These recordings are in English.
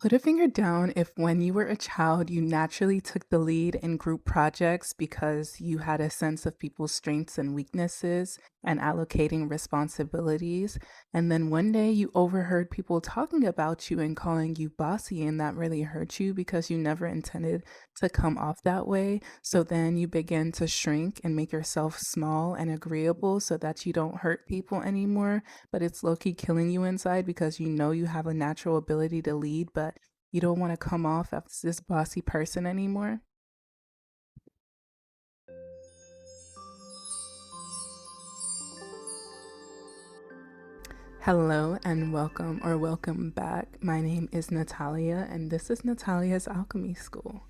Put a finger down if when you were a child, you naturally took the lead in group projects because you had a sense of people's strengths and weaknesses and allocating responsibilities. And then one day you overheard people talking about you and calling you bossy, and that really hurt you because you never intended to come off that way. So then you begin to shrink and make yourself small and agreeable so that you don't hurt people anymore, but it's low-key killing you inside because you know you have a natural ability to lead, but you don't want to come off as this bossy person anymore. Hello and welcome or welcome back. My name is Natalia and this is Natalia's Alchemy School.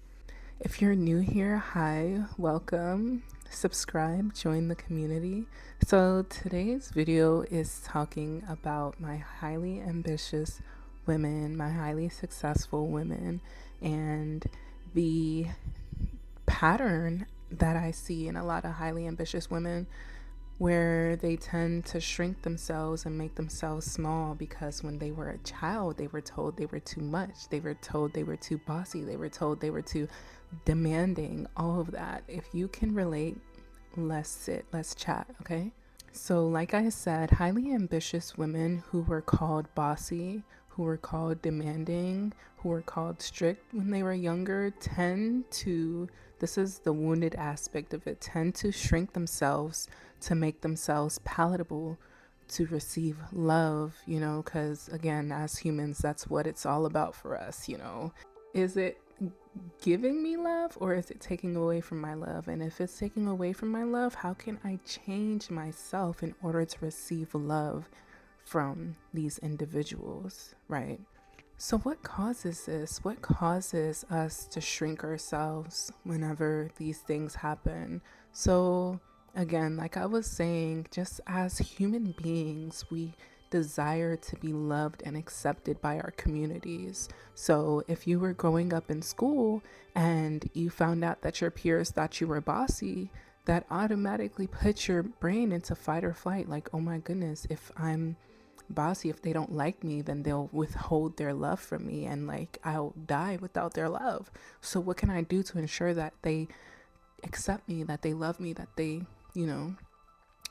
If you're new here, hi, welcome, subscribe, join the community. So today's video is talking about my highly ambitious women, my highly successful women, and the pattern that I see in a lot of highly ambitious women where they tend to shrink themselves and make themselves small because when they were a child, they were told they were too much. They were told they were too bossy. They were told they were too demanding, all of that. If you can relate, let's sit, let's chat, okay? So, like I said, highly ambitious women who were called bossy, who were called demanding, who were called strict when they were younger tend to, this is the wounded aspect of it, tend to shrink themselves to make themselves palatable to receive love, because again, as humans, that's what it's all about for us. Is it giving me love or is it taking away from my love? And if it's taking away from my love, how can I change myself in order to receive love from these individuals, right? So, what causes this? What causes us to shrink ourselves whenever these things happen? So, again, like I was saying, just as human beings, we desire to be loved and accepted by our communities. So, if you were growing up in school and you found out that your peers thought you were bossy, that automatically puts your brain into fight or flight. Like, oh my goodness, if I'm bossy, if they don't like me, then they'll withhold their love from me and like I'll die without their love. So what can I do to ensure that they accept me, that they love me, that they,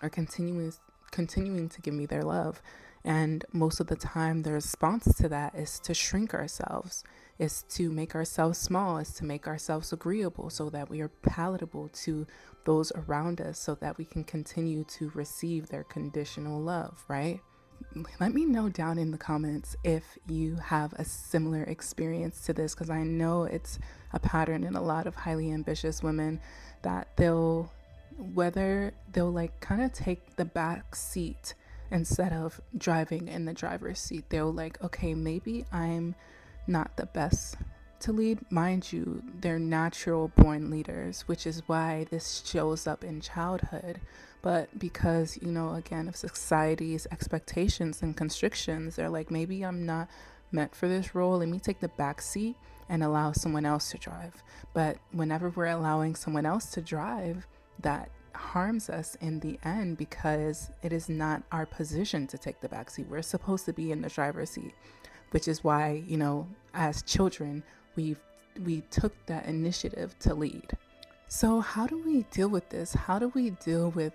are continuing to give me their love? And most of the time the response to that is to shrink ourselves, is to make ourselves small, is to make ourselves agreeable so that we are palatable to those around us so that we can continue to receive their conditional love, right? Let me know down in the comments if you have a similar experience to this, because I know it's a pattern in a lot of highly ambitious women that whether they'll like kind of take the back seat instead of driving in the driver's seat. They'll like, okay, maybe I'm not the best to lead. Mind you, they're natural born leaders, which is why this shows up in childhood. But because, again, of society's expectations and constrictions, they're like, maybe I'm not meant for this role. Let me take the back seat and allow someone else to drive. But whenever we're allowing someone else to drive, that harms us in the end because it is not our position to take the back seat. We're supposed to be in the driver's seat, which is why, as children, we took that initiative to lead. So how do we deal with this? How do we deal with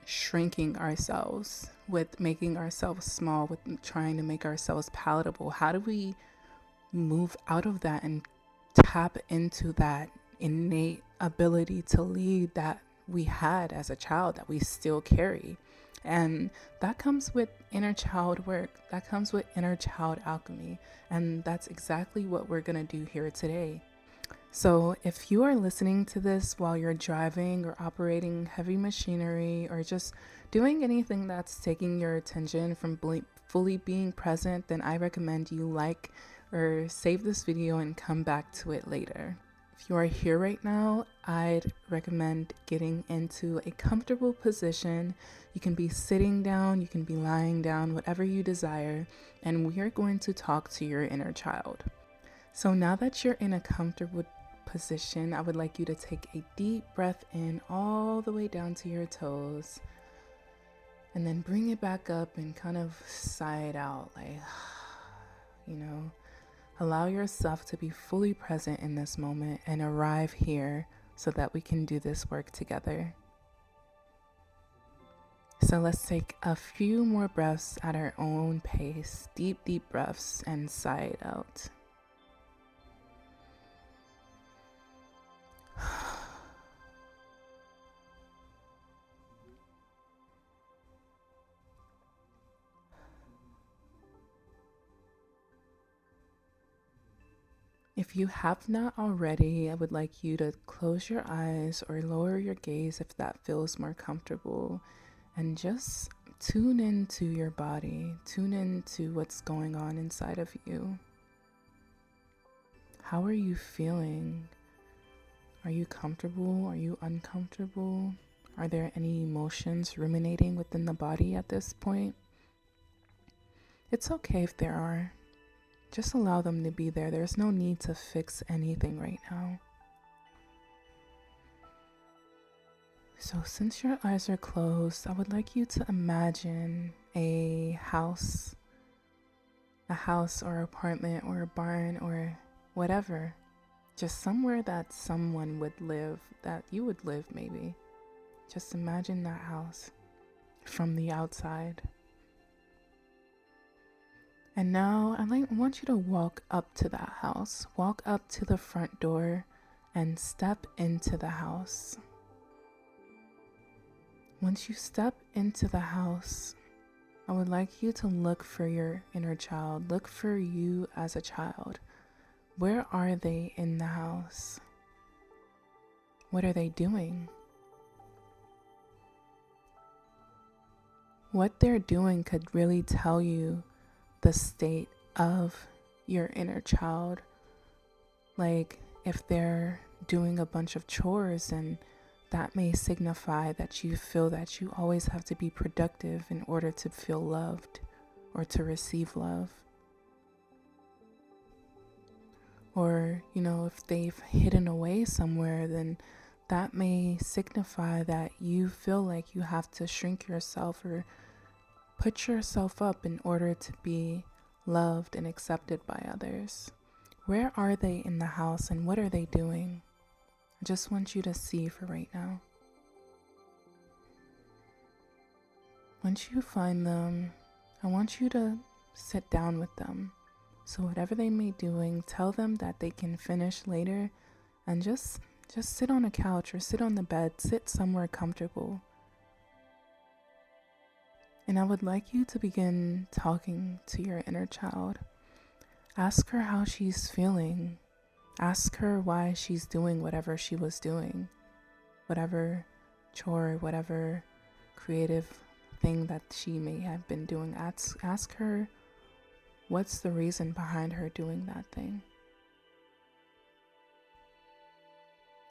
shrinking ourselves, with making ourselves small, with trying to make ourselves palatable? How do we move out of that and tap into that innate ability to lead that we had as a child, that we still carry? And that comes with inner child work, that comes with inner child alchemy. And that's exactly what we're going to do here today. So, if you are listening to this while you're driving or operating heavy machinery or just doing anything that's taking your attention from fully being present, then I recommend you like or save this video and come back to it later. If you are here right now, I'd recommend getting into a comfortable position. You can be sitting down, you can be lying down, whatever you desire, and we are going to talk to your inner child. So now that you're in a comfortable position, I would like you to take a deep breath in all the way down to your toes and then bring it back up and kind of sigh it out, like, you know, Allow yourself to be fully present in this moment and arrive here so that we can do this work together. So let's take a few more breaths at our own pace. Deep, deep breaths and sigh it out. If you have not already, I would like you to close your eyes or lower your gaze if that feels more comfortable, and just tune into your body, tune into what's going on inside of you. How are you feeling? Are you comfortable? Are you uncomfortable? Are there any emotions ruminating within the body at this point? It's okay if there are. Just allow them to be there. There's no need to fix anything right now. So since your eyes are closed, I would like you to imagine a house or apartment or a barn or whatever. Just somewhere that someone would live, that you would live maybe. Just imagine that house from the outside. And now I want you to walk up to that house. Walk up to the front door and step into the house. Once you step into the house, I would like you to look for your inner child. Look for you as a child. Where are they in the house? What are they doing? What they're doing could really tell you the state of your inner child. Like if they're doing a bunch of chores, and that may signify that you feel that you always have to be productive in order to feel loved or to receive love. Or, if they've hidden away somewhere, then that may signify that you feel like you have to shrink yourself or put yourself up in order to be loved and accepted by others. Where are they in the house and what are they doing? I just want you to see for right now. Once you find them, I want you to sit down with them. So whatever they may be doing, tell them that they can finish later, and just sit on a couch or sit on the bed, sit somewhere comfortable. And I would like you to begin talking to your inner child. Ask her how she's feeling. Ask her why she's doing whatever she was doing. Whatever chore, whatever creative thing that she may have been doing. Ask her what's the reason behind her doing that thing.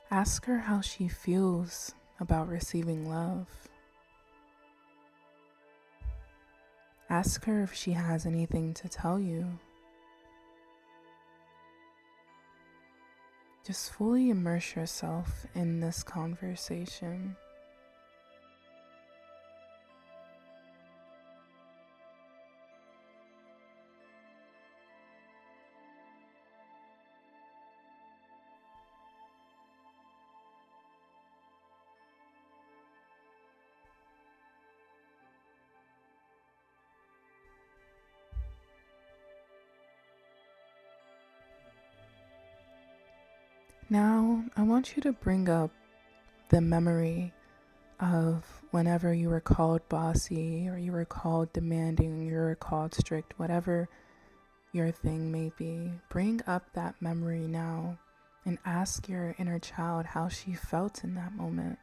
Ask her how she feels about receiving love. Ask her if she has anything to tell you. Just fully immerse yourself in this conversation. Now, I want you to bring up the memory of whenever you were called bossy, or you were called demanding, you were called strict, whatever your thing may be. Bring up that memory now and ask your inner child how she felt in that moment.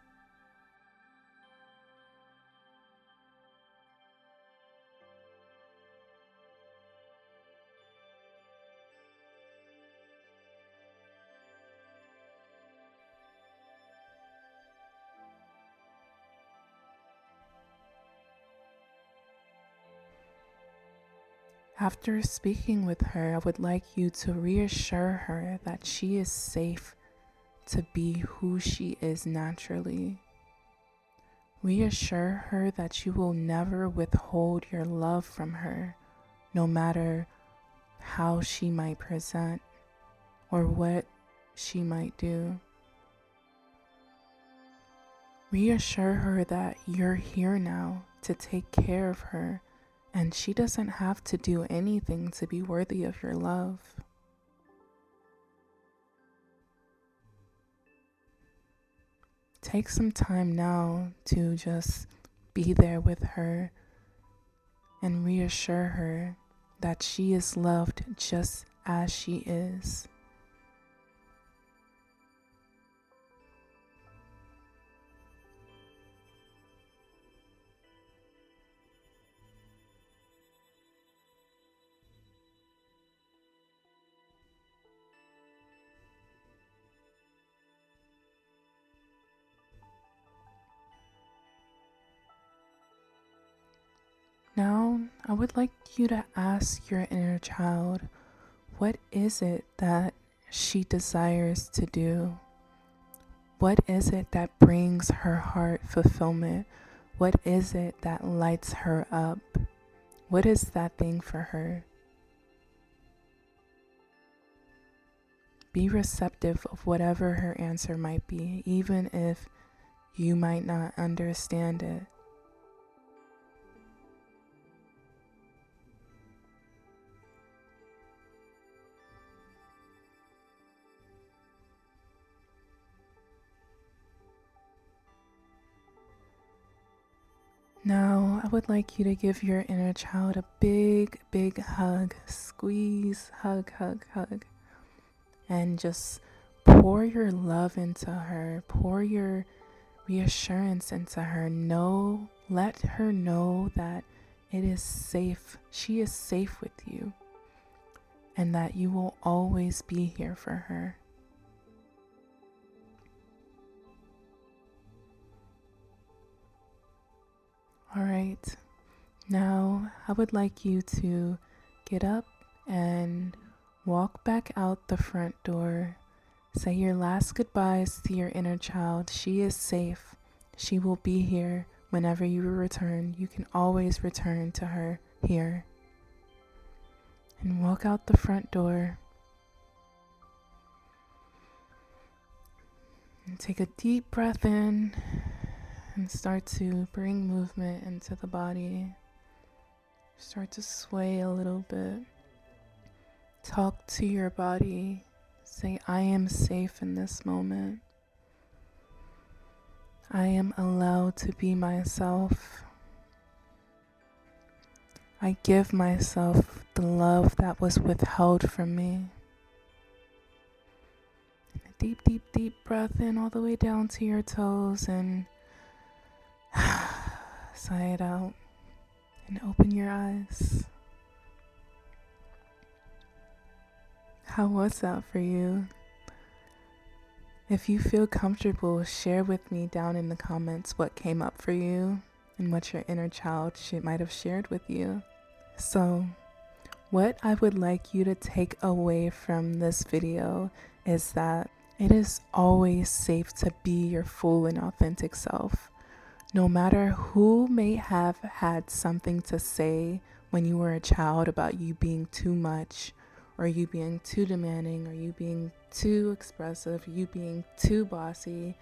After speaking with her, I would like you to reassure her that she is safe to be who she is naturally. Reassure her that you will never withhold your love from her, no matter how she might present or what she might do. Reassure her that you're here now to take care of her, and she doesn't have to do anything to be worthy of your love. Take some time now to just be there with her and reassure her that she is loved just as she is. Now, I would like you to ask your inner child, what is it that she desires to do? What is it that brings her heart fulfillment? What is it that lights her up? What is that thing for her? Be receptive of whatever her answer might be, even if you might not understand it. Now, I would like you to give your inner child a big, big hug. Squeeze, hug, hug, hug. And just pour your love into her. Pour your reassurance into her. Let her know that it is safe. She is safe with you. And that you will always be here for her. All right, now I would like you to get up and walk back out the front door. Say your last goodbyes to your inner child. She is safe. She will be here whenever you return. You can always return to her here. And walk out the front door. And take a deep breath in. And start to bring movement into the body. Start to sway a little bit. Talk to your body. Say, I am safe in this moment. I am allowed to be myself. I give myself the love that was withheld from me. A deep, deep, deep breath in all the way down to your toes and sigh it out and open your eyes. How was that for you? If you feel comfortable, share with me down in the comments what came up for you and what your inner child might have shared with you. So, what I would like you to take away from this video is that it is always safe to be your full and authentic self. No matter who may have had something to say when you were a child about you being too much, or you being too demanding, or you being too expressive, you being too bossy,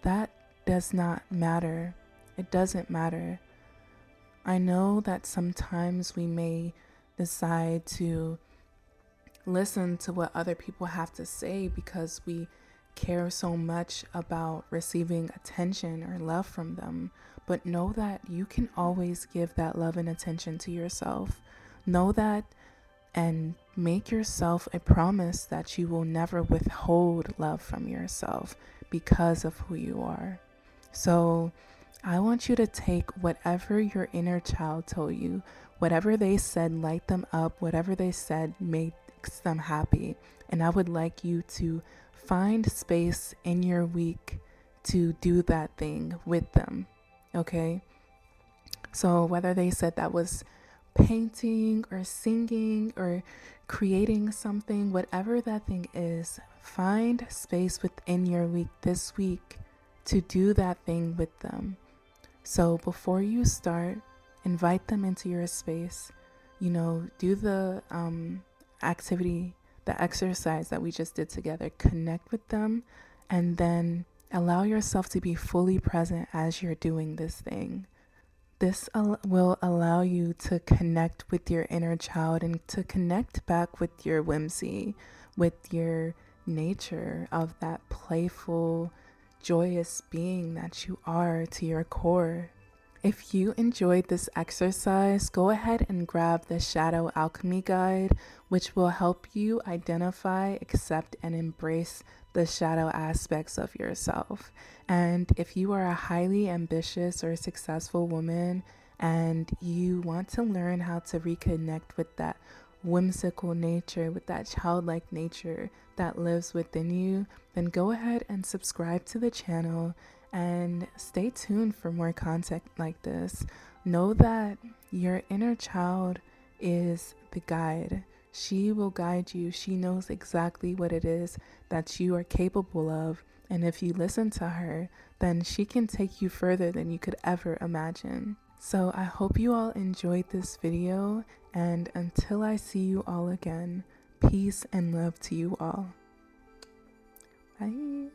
that does not matter. It doesn't matter. I know that sometimes we may decide to listen to what other people have to say because we care so much about receiving attention or love from them. But know that you can always give that love and attention to yourself. Know that and make yourself a promise that you will never withhold love from yourself because of who you are. So I want you to take whatever your inner child told you, whatever they said light them up, whatever they said makes them happy. And I would like you to find space in your week to do that thing with them, okay? So whether they said that was painting or singing or creating something, whatever that thing is, find space within your week this week to do that thing with them. So before you start, invite them into your space. Do the activity, the exercise that we just did together, connect with them, and then allow yourself to be fully present as you're doing this thing. This will allow you to connect with your inner child and to connect back with your whimsy, with your nature of that playful, joyous being that you are to your core. If you enjoyed this exercise, go ahead and grab the Shadow Alchemy Guide, which will help you identify, accept, and embrace the shadow aspects of yourself. And if you are a highly ambitious or successful woman and you want to learn how to reconnect with that whimsical nature, with that childlike nature that lives within you, then go ahead and subscribe to the channel and stay tuned for more content like this. Know that your inner child is the guide. She will guide you. She knows exactly what it is that you are capable of. And if you listen to her, then she can take you further than you could ever imagine. So I hope you all enjoyed this video. And until I see you all again, peace and love to you all. Bye.